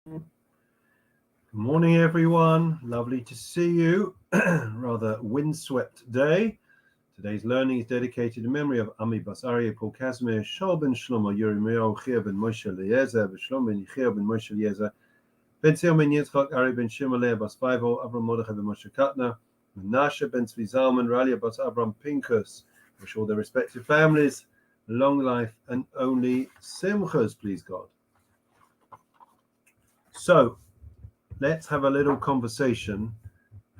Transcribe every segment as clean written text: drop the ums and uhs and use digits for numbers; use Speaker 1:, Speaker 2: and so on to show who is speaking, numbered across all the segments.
Speaker 1: Good morning, everyone. Lovely to see you. Rather windswept day. Today's learning is dedicated in memory of Ami Bas Aryeh, Paul Casimir, Shaul ben Shlomo, Yirmiyahu, Chia ben Moshe Eliezer, Shlomo ben Yechiel ben Moshe Eliezer, Ben Sion ben Yitzchak, Ari ben Shimon Leah Bas Faivo, Avram Mordechai ben Moshe Katna, Menashe ben Tzvi Zalman, Ralia Bas Avram Pinkus. Wish all their respective families long life and only simchas, please God. So, let's have a little conversation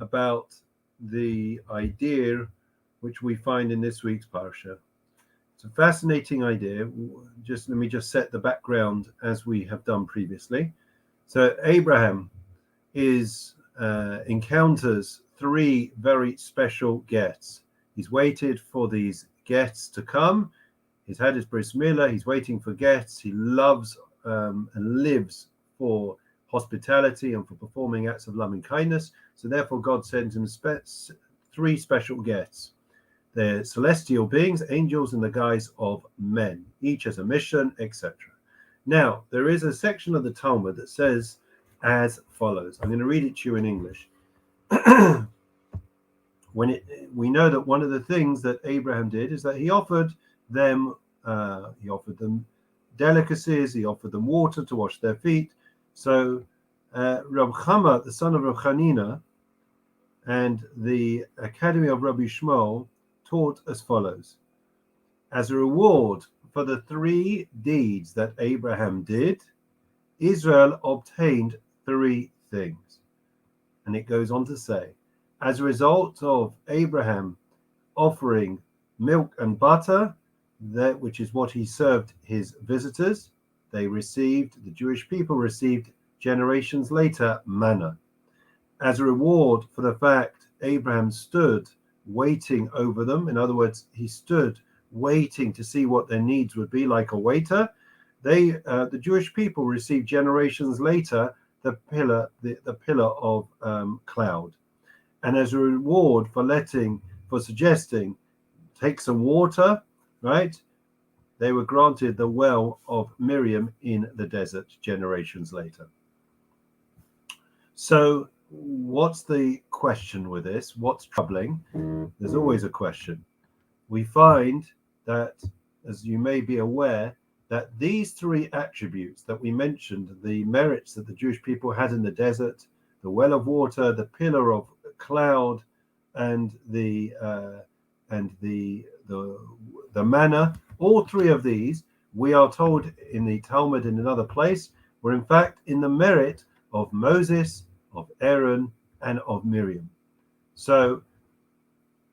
Speaker 1: about the idea which we find in this week's parsha. It's a fascinating idea. Let me set the background as we have done previously. So Abraham encounters three very special guests. He's waited for these guests to come. He's had his bris milah. He's waiting for guests. He loves and lives for hospitality and for performing acts of loving kindness. So therefore God sends him three special guests. They're celestial beings, angels in the guise of men. Each has a mission, etc. Now, there is a section of the Talmud that says as follows. I'm going to read it to you in English. We know that one of the things that Abraham did is that he offered them delicacies, he offered them water to wash their feet. So Rab Chama, the son of Rab Chanina, and the Academy of Rabbi Shmuel taught as follows. As a reward for the three deeds that Abraham did, Israel obtained three things. And it goes on to say, as a result of Abraham offering milk and butter, which is what he served his visitors, the Jewish people received generations later manna. As a reward for the fact Abraham stood waiting over them, in other words, he stood waiting to see what their needs would be, like a waiter, the Jewish people received generations later the pillar of cloud. And as a reward for suggesting, take some water, right? They were granted the well of Miriam in the desert generations later. So what's the question with this? What's troubling? There's always a question. We find that, as you may be aware, that these three attributes that we mentioned, the merits that the Jewish people had in the desert, the well of water, the pillar of cloud, and the manna, all three of these, we are told in the Talmud in another place, were in fact in the merit of Moses, of Aaron, and of Miriam. So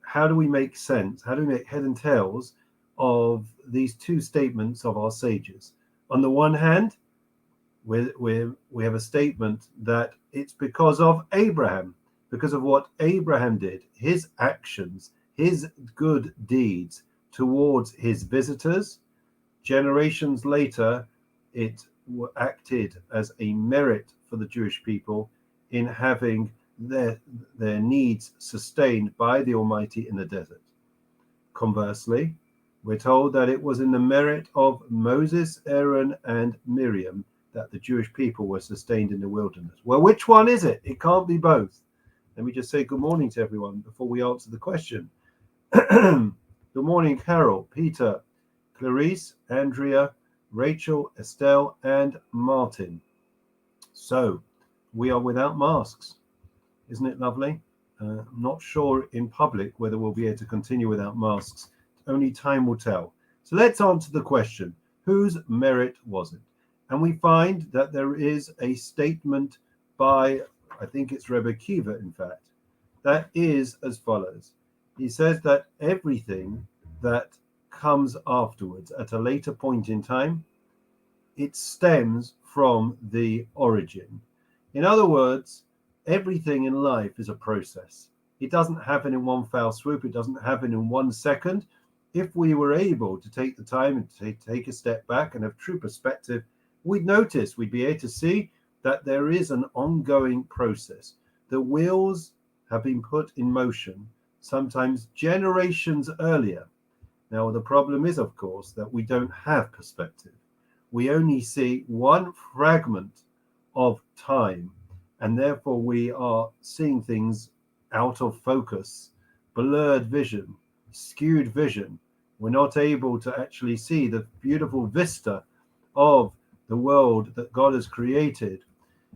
Speaker 1: how do we make sense? How do we make head and tails of these two statements of our sages? On the one hand, we have a statement that it's because of Abraham, because of what Abraham did, his actions, his good deeds towards his visitors. Generations later, it acted as a merit for the Jewish people in having their needs sustained by the Almighty in the desert. Conversely, we're told that it was in the merit of Moses, Aaron, and Miriam that the Jewish people were sustained in the wilderness. Well, which one is it? It can't be both. Let me just say good morning to everyone before we answer the question. Good morning, Carol, Peter, Clarice, Andrea, Rachel, Estelle, and Martin. So, we are without masks. Isn't it lovely? I'm not sure in public whether we'll be able to continue without masks. Only time will tell. So let's answer the question. Whose merit was it? And we find that there is a statement by, I think it's Rebbe Kiva, in fact, that is as follows. He says that everything that comes afterwards at a later point in time, it stems from the origin. In other words, everything in life is a process. It doesn't happen in one foul swoop. It doesn't happen in 1 second. If we were able to take the time and take a step back and have true perspective, we'd be able to see that there is an ongoing process. The wheels have been put in motion, sometimes generations earlier. Now, the problem is, of course, that we don't have perspective. We only see one fragment of time, and therefore we are seeing things out of focus, blurred vision, skewed vision. We're not able to actually see the beautiful vista of the world that God has created.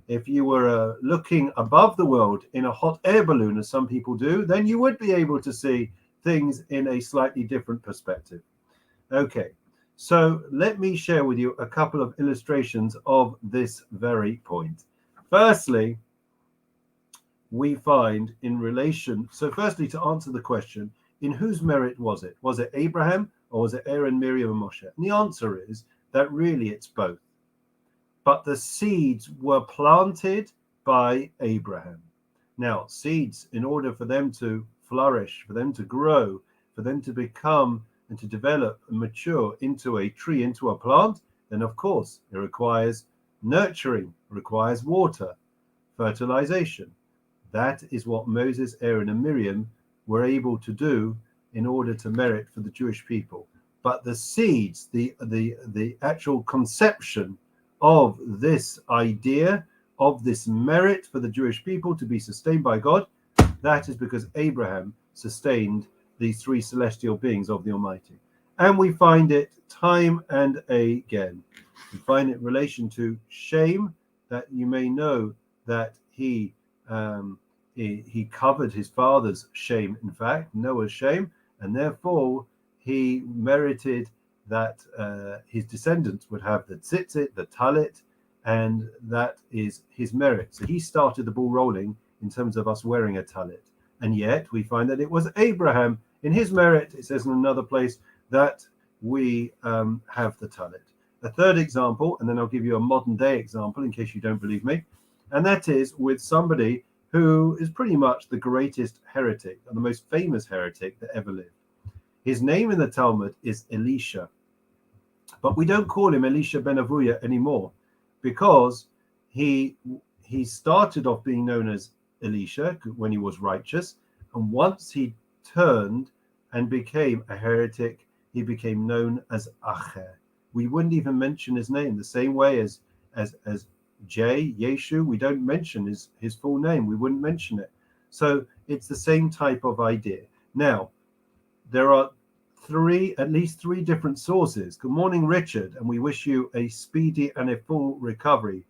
Speaker 1: If you were looking above the world in a hot air balloon, as some people do, then you would be able to see things in a slightly different perspective. Okay, so let me share with you a couple of illustrations of this very point. Firstly, we find in relation, so firstly, to answer the question, in whose merit was it? Was it Abraham, or was it Aaron, Miriam, and Moshe? And the answer is that really it's both. But the seeds were planted by Abraham. Now, seeds, in order for them to flourish, for them to grow, for them to become and to develop and mature into a tree, into a plant, then of course it requires nurturing, requires water, fertilization. That is what Moses, Aaron, and Miriam were able to do in order to merit for the Jewish people. But the seeds, the actual conception of this idea, of this merit for the Jewish people to be sustained by God, that is because Abraham sustained these three celestial beings of the Almighty. And we find it time and again. We find it in relation to Shem, that you may know that he covered his father's shame, in fact, Noah's shame, and therefore he merited that his descendants would have the tzitzit, the talit, and that is his merit. So he started the ball rolling in terms of us wearing a talit. And yet we find that it was Abraham, in his merit, it says in another place, that we have the talit. A third example, and then I'll give you a modern day example in case you don't believe me, and that is with somebody who is pretty much the greatest heretic and the most famous heretic that ever lived. His name in the Talmud is Elisha, but we don't call him Elisha ben Avuya anymore, because he started off being known as Elisha when he was righteous, and once he turned and became a heretic, he became known as Acher. We wouldn't even mention his name, the same way as Yeshu, we don't mention his full name. We wouldn't mention it. So it's the same type of idea. Now, there are at least three different sources. Good morning, Richard, and we wish you a speedy and a full recovery.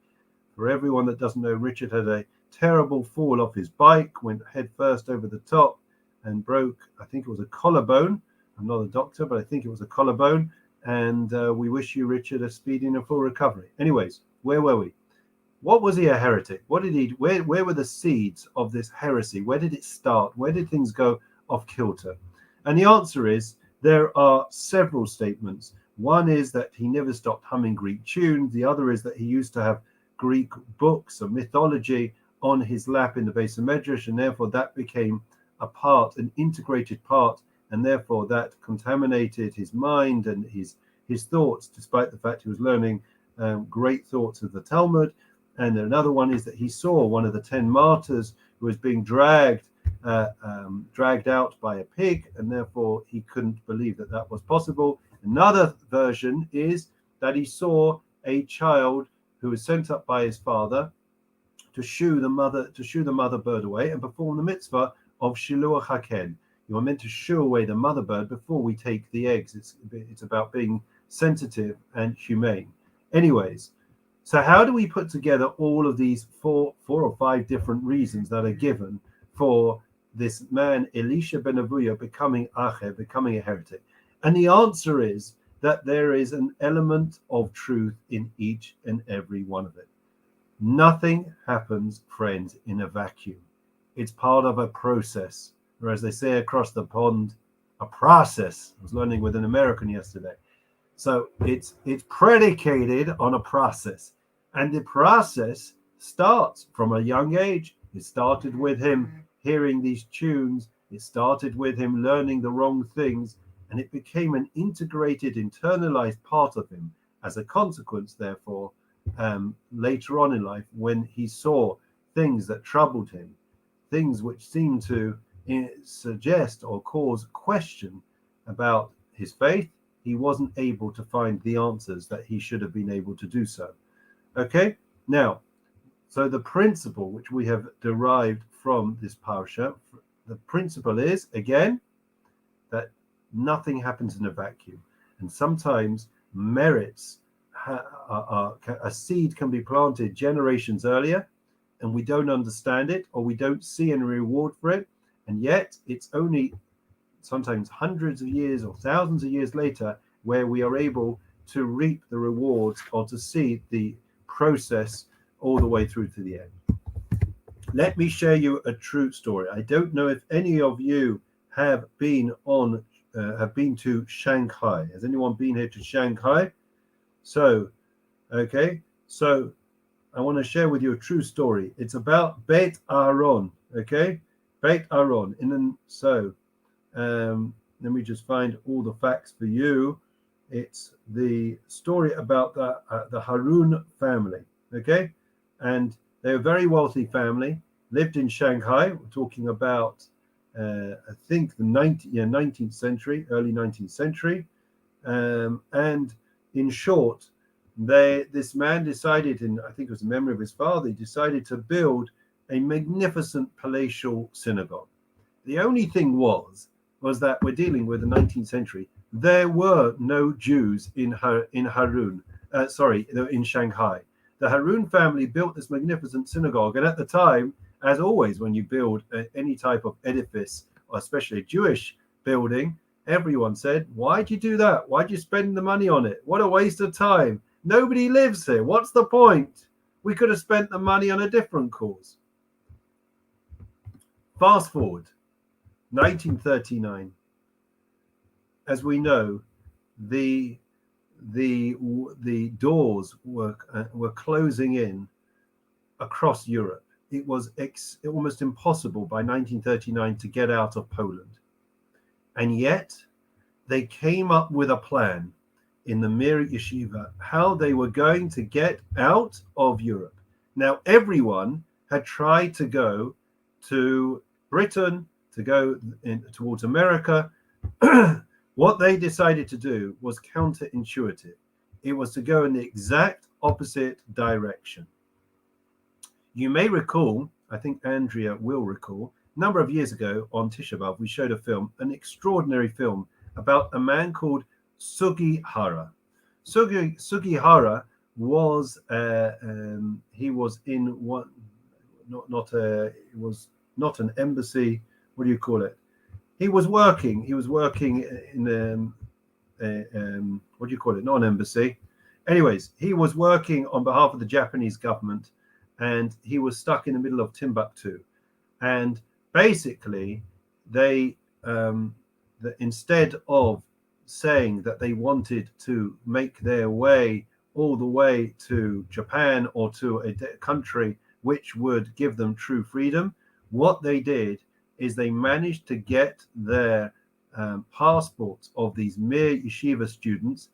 Speaker 1: For everyone that doesn't know, Richard had a terrible fall off his bike, went head first over the top and broke, I think it was a collarbone. I'm not a doctor, but I think it was a collarbone. And we wish you, Richard, a speedy and a full recovery. Anyways, where were we? What was he a heretic? What did he? Where were the seeds of this heresy? Where did it start? Where did things go off kilter? And the answer is there are several statements. One is that he never stopped humming Greek tunes. The other is that he used to have Greek books of mythology on his lap in the Beis Medrash, and therefore that became an integrated part, and therefore that contaminated his mind and his thoughts, despite the fact he was learning great thoughts of the Talmud. And another one is that he saw one of the 10 martyrs who was being dragged out by a pig, and therefore he couldn't believe that that was possible. Another version is that he saw a child who was sent up by his father to shoo the mother bird away and perform the mitzvah of shiluach haken. You are meant to shoo away the mother bird before we take the eggs. It's about being sensitive and humane. Anyways, so how do we put together all of these four or five different reasons that are given for this man Elisha ben Avuya becoming Acher, becoming a heretic? And the answer is that there is an element of truth in each and every one of it. Nothing happens, friends, in a vacuum. It's part of a process, or as they say across the pond, a process. I was learning with an American yesterday. So it's predicated on a process. And the process starts from a young age. It started with him hearing these tunes. It started with him learning the wrong things. And it became an integrated, internalized part of him. As a consequence, therefore, later on in life, when he saw things that troubled him, things which seemed to suggest or cause question about his faith, he wasn't able to find the answers that he should have been able to do so. Okay, now So the principle which we have derived from this parsha, the principle is, again, that nothing happens in a vacuum. And sometimes merits, a seed can be planted generations earlier, and we don't understand it, or we don't see any reward for it. And yet it's only sometimes hundreds of years or thousands of years later where we are able to reap the rewards or to see the process all the way through to the end. Let me share you a true story. I don't know if any of you have been to Shanghai. Has anyone been here to Shanghai? So, okay, so I want to share with you a true story. It's about Beit Aaron. Okay, Beit Aaron. Let me just find all the facts for you. It's the story about the Harun family. Okay, and they're a very wealthy family. Lived in Shanghai. We're talking about I think the 19th century, early 19th century, and in short, this man decided, in I think it was in memory of his father, he decided to build a magnificent palatial synagogue. The only thing was that we're dealing with the 19th century. There were no Jews in Harun, in Shanghai. The Harun family built this magnificent synagogue, and at the time, as always, when you build any type of edifice, or especially a Jewish building, everyone said, "Why'd you do that? Why'd you spend the money on it? What a waste of time. Nobody lives here. What's the point? We could have spent the money on a different cause." Fast forward, 1939. As we know, the doors were closing in across Europe. It was almost impossible by 1939 to get out of Poland. And yet they came up with a plan in the Mir Yeshiva how they were going to get out of Europe. Now, everyone had tried to go to Britain, to go towards America. What they decided to do was counterintuitive. It was to go in the exact opposite direction. You may recall, I think Andrea will recall, a number of years ago on Tisha B'Av, we showed a film, an extraordinary film about a man called Sugihara. Sugihara was he was in one, it was not an embassy. What do you call it? He was working in what do you call it? Not an embassy. Anyways, he was working on behalf of the Japanese government, and he was stuck in the middle of Timbuktu. And basically, they instead of saying that they wanted to make their way all the way to Japan or to a country which would give them true freedom, what they did is they managed to get their passports of these Mir Yeshiva students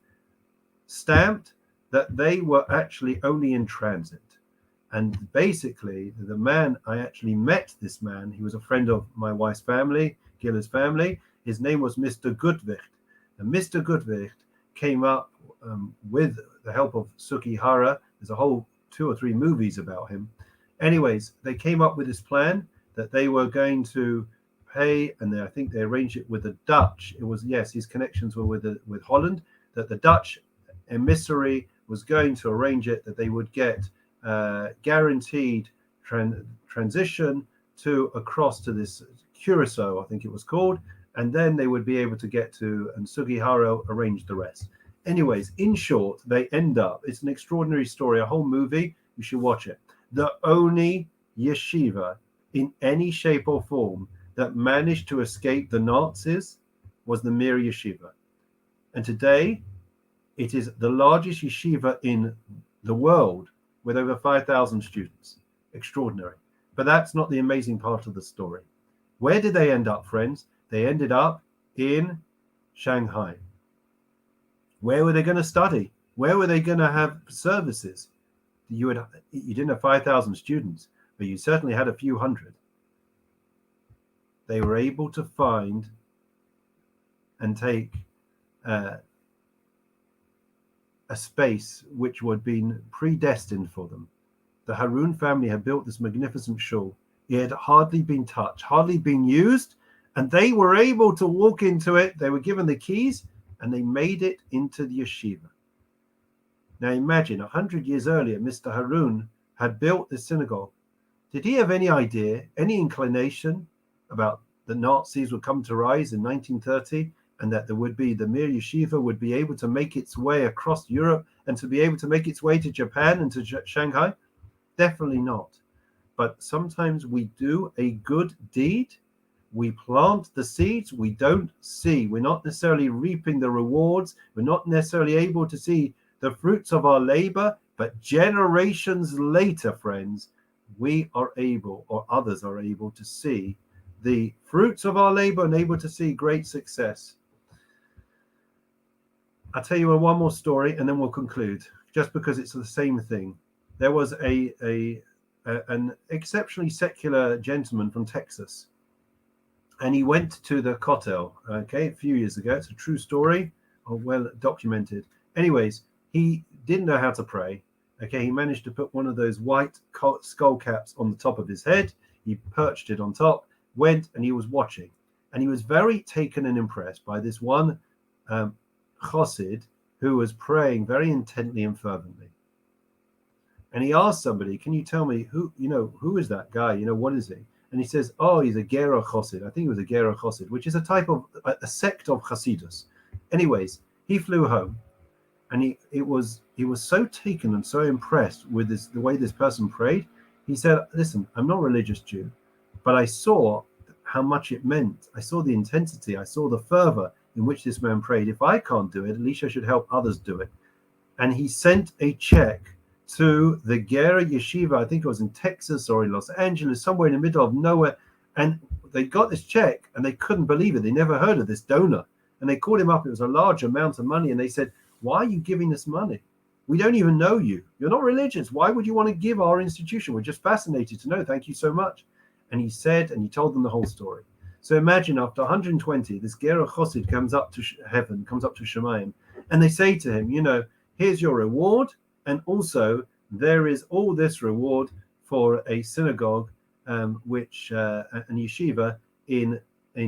Speaker 1: stamped that they were actually only in transit. And basically, the man, I actually met this man. He was a friend of my wife's family, Gila's family. His name was Mr. Gutwicht. And Mr. Gutwicht came up with the help of Sugihara. There's a whole 2 or 3 movies about him. Anyways, they came up with this plan that they were going to pay, and I think they arranged it with the Dutch. It was, yes, his connections were with Holland, that the Dutch emissary was going to arrange it, that they would get guaranteed transition to across to this Curacao, I think it was called, and then they would be able to get to, and Sugihara arranged the rest. Anyways, in short, they end up, it's an extraordinary story, a whole movie, you should watch it. The only yeshiva in any shape or form that managed to escape the Nazis was the Mir Yeshiva. And today, it is the largest yeshiva in the world with over 5,000 students. Extraordinary. But that's not the amazing part of the story. Where did they end up, friends? They ended up in Shanghai. Where were they going to study? Where were they going to have services? You didn't have 5,000 students, but you certainly had a few hundred. They were able to find and take a space which would have been predestined for them. the Harun family had built this magnificent shul. It had hardly been touched, hardly been used, and they were able to walk into it. They were given the keys, and they made it into the yeshiva. Now imagine, 100 years earlier, Mr. Harun had built this synagogue. Did he have any idea, any inclination about the Nazis would come to rise in 1930, and that there would be the Mir Yeshiva would be able to make its way across Europe and to be able to make its way to Japan and to Shanghai? Definitely not. But sometimes we do a good deed, we plant the seeds, we don't see, we're not necessarily reaping the rewards, we're not necessarily able to see the fruits of our labor, but generations later, friends, we are able, or others are able, to see the fruits of our labor and able to see great success. I'll tell you one more story and then we'll conclude, just because it's the same thing. There was an exceptionally secular gentleman from Texas, and he went to the Kotel, a few years ago. It's a true story, well documented. Anyways, he didn't know how to pray. He managed to put one of those white skull caps on the top of his head. He perched it on top, went, and he was watching. And he was very taken and impressed by this one chassid who was praying very intently and fervently. And he asked somebody, can you tell me who is that guy? What is he? And he says, oh, he's a Gera Chassid. I think he was a Gera Chassid, which is a type of a sect of Hasidus. Anyways, he flew home, and he was so taken and so impressed with the way this person prayed. He said, listen, I'm not a religious Jew, but I saw how much it meant. I saw the intensity. I saw the fervor in which this man prayed. If I can't do it, at least I should help others do it. And he sent a check to the Gera Yeshiva, I think it was in Texas or in Los Angeles, somewhere in the middle of nowhere. And they got this check and they couldn't believe it. They never heard of this donor. And they called him up. It was a large amount of money. And they said, why are you giving us money? We don't even know you. You're not religious. Why would you want to give our institution? We're just fascinated to know. Thank you so much. And he said, and he told them the whole story. So imagine after 120, this Gera Chassid comes up to heaven, comes up to Shemayim, and they say to him, here's your reward. And also, there is all this reward for a synagogue, an yeshiva in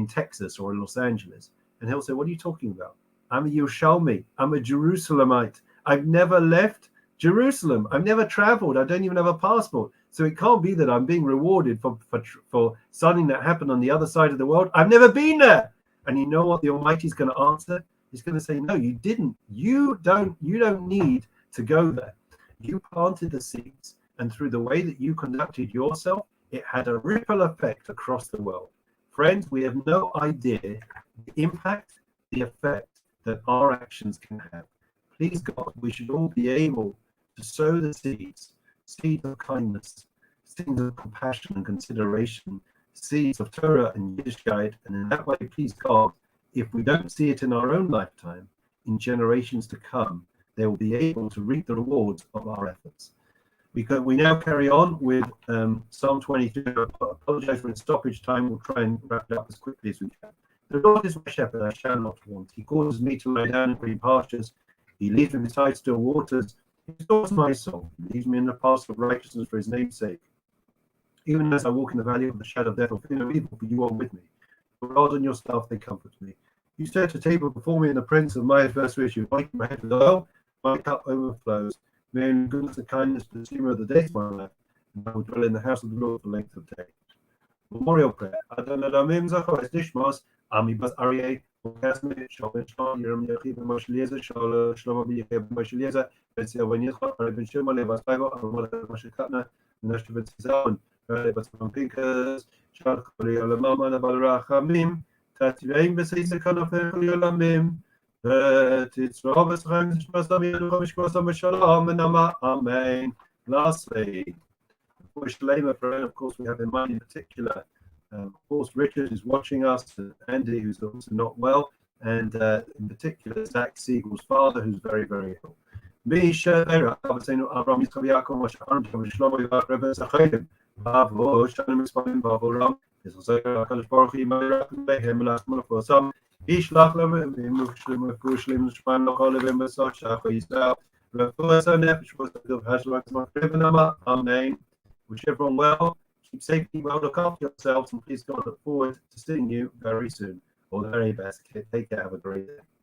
Speaker 1: Texas or in Los Angeles. And he'll say, what are you talking about? I'm a Yerushalmi. I'm a Jerusalemite. I've never left Jerusalem. I've never traveled. I don't even have a passport. So it can't be that I'm being rewarded for something that happened on the other side of the world. I've never been there. And you know what the Almighty is going to answer? He's going to say, no, you didn't. You don't need to go there. You planted the seeds, and through the way that you conducted yourself, it had a ripple effect across the world. Friends, we have no idea the impact, the effect that our actions can have. Please God, we should all be able to sow the seeds of kindness, seeds of compassion and consideration, seeds of Torah and Yiddishkeit, and in that way, please God, if we don't see it in our own lifetime, in generations to come, they will be able to reap the rewards of our efforts. We now carry on with Psalm 22. I apologize for the stoppage time. We'll try and wrap it up as quickly as we can. The Lord is my shepherd, I shall not want. He causes me to lie down in green pastures. He leads me beside still waters. He restores my soul. He leads me in the paths of righteousness for his name's sake. Even as I walk in the valley of the shadow of death, I'll fear no evil, for you are with me. Your rod and your staff, they comfort me. You set a table before me in the presence of my adversaries. You anoint my head with oil. My cup overflows. May only goodness and kindness pursue me all the days of my life, and I will dwell in the house of the Lord for length of days. Memorial prayer. Adonai Damim Zachor Es Nishmas Ami Bas Aryeh Okasme Shalom Shalom Yerim Yechiv Moshe Eliezer Shlomo Yechiv Moshe Eliezer Betzia Ben Yitzchak Ben Shimon Levas Bible Avon Moshe Katna Nashvet Zizon Bas Pinkas Shal Koli Olamam Anaval Rachamim Tatveim Beseise Kanofel Koli Olamim Amen. Lastly, for Shalema, of course, we have in mind in particular, of course, Richard is watching us, Andy, who's also not well, and in particular, Zach Siegel's father, who's very, very ill. ישלח להם ומפושלים שפן לכל להם בסוף שחו יסתר Amen. Wish everyone well. Keep safe, keep well, look after yourselves, and please God, look forward to seeing you very soon. All the very best. Take care. Have a great day.